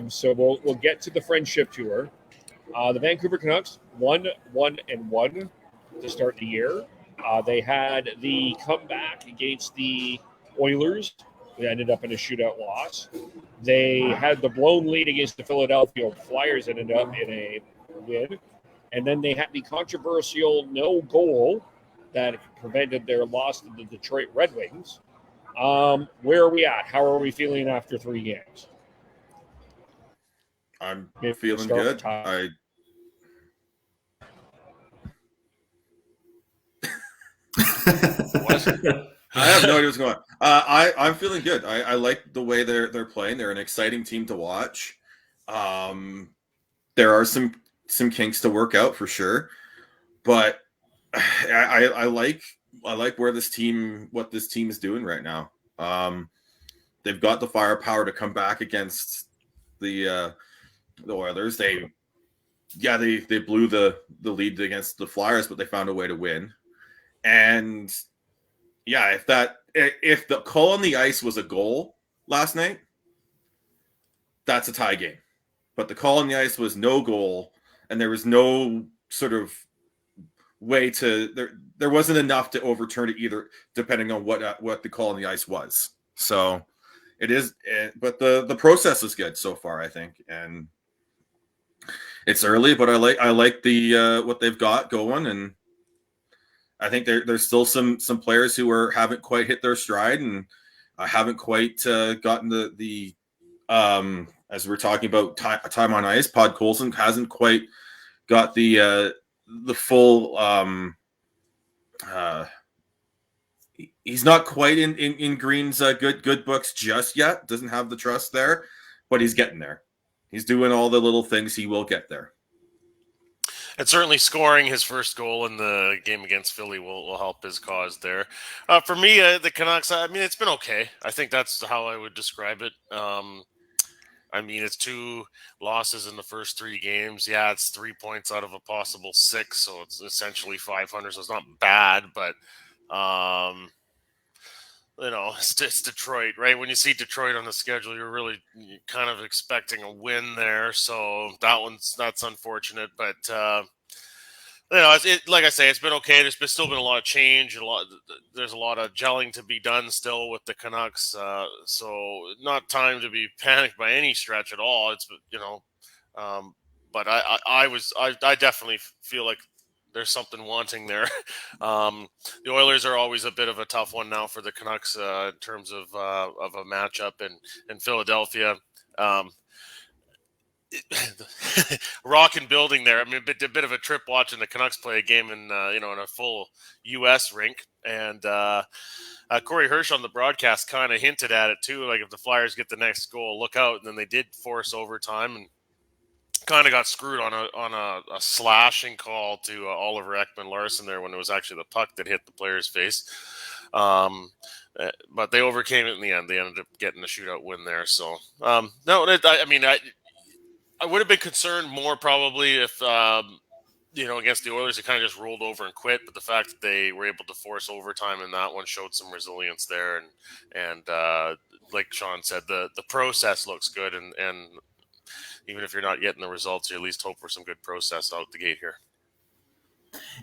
So we'll get to the friendship tour. The Vancouver Canucks 1-1 to start the year. They had the comeback against the Oilers. It ended up in a shootout loss. They had the blown lead against the Philadelphia Flyers. Ended up in a win. And then they had the controversial no goal that prevented their loss to the Detroit Red Wings. Where are we at? How are we feeling after 3 games? I'm feeling good. I have no idea what's going on. I'm feeling good. I like the way they're playing. They're an exciting team to watch. There are some kinks to work out for sure, but I like what this team is doing right now. They've got the firepower to come back against the Oilers. They blew the lead against the Flyers, but they found a way to win. And yeah, if the call on the ice was a goal last night, that's a tie game. But the call on the ice was no goal, and there was no sort of way to there wasn't enough to overturn it either, depending on what the call on the ice was. So it is, but the process is good so far, I think, and it's early, but I like the what they've got going, and I think there's still some players who haven't quite hit their stride and haven't quite gotten the as we're talking about time on ice. Pod Colson hasn't quite got the full. He's not quite in Green's good books just yet. Doesn't have the trust there, but he's getting there. He's doing all the little things. He will get there. And certainly scoring his first goal in the game against Philly will help his cause there. For me, the Canucks, I mean, it's been okay. I think that's how I would describe it. I mean, it's 2 losses in the first 3 games. Yeah, it's 3 points out of a possible 6, so it's essentially 500, so it's not bad, but it's Detroit, right? When you see Detroit on the schedule, you're really kind of expecting a win there. So that's unfortunate, but like I say, it's been okay. There's still been a lot of change, there's a lot of gelling to be done still with the Canucks. So not time to be panicked by any stretch at all. It's but I definitely feel like there's something wanting there. The Oilers are always a bit of a tough one now for the Canucks in terms of a matchup in Philadelphia. Rockin' building there. I mean, a bit of a trip watching the Canucks play a game in a full U.S. rink. And Corey Hirsch on the broadcast kind of hinted at it too. Like if the Flyers get the next goal, look out. And then they did force overtime and kind of got screwed on a slashing call to Oliver Ekman-Larsson there when it was actually the puck that hit the player's face. But they overcame it in the end. They ended up getting a shootout win there. So I would have been concerned more probably if against the Oilers, it kind of just rolled over and quit. But the fact that they were able to force overtime in that one showed some resilience there. And like Sean said, the process looks good, and even if you're not getting the results, you at least hope for some good process out the gate here.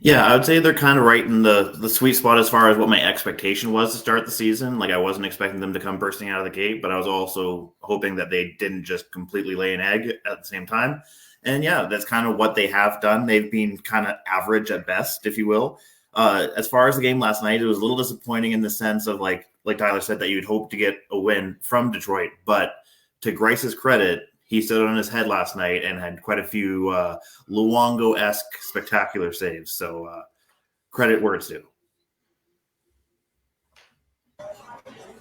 Yeah, I would say they're kind of right in the sweet spot as far as what my expectation was to start the season. Like I wasn't expecting them to come bursting out of the gate, but I was also hoping that they didn't just completely lay an egg at the same time. And yeah, that's kind of what they have done. They've been kind of average at best, if you will. As far as the game last night, it was a little disappointing in the sense of like Tyler said, that you'd hope to get a win from Detroit. But to Grice's credit, he stood on his head last night and had quite a few Luongo-esque spectacular saves. So credit where it's due.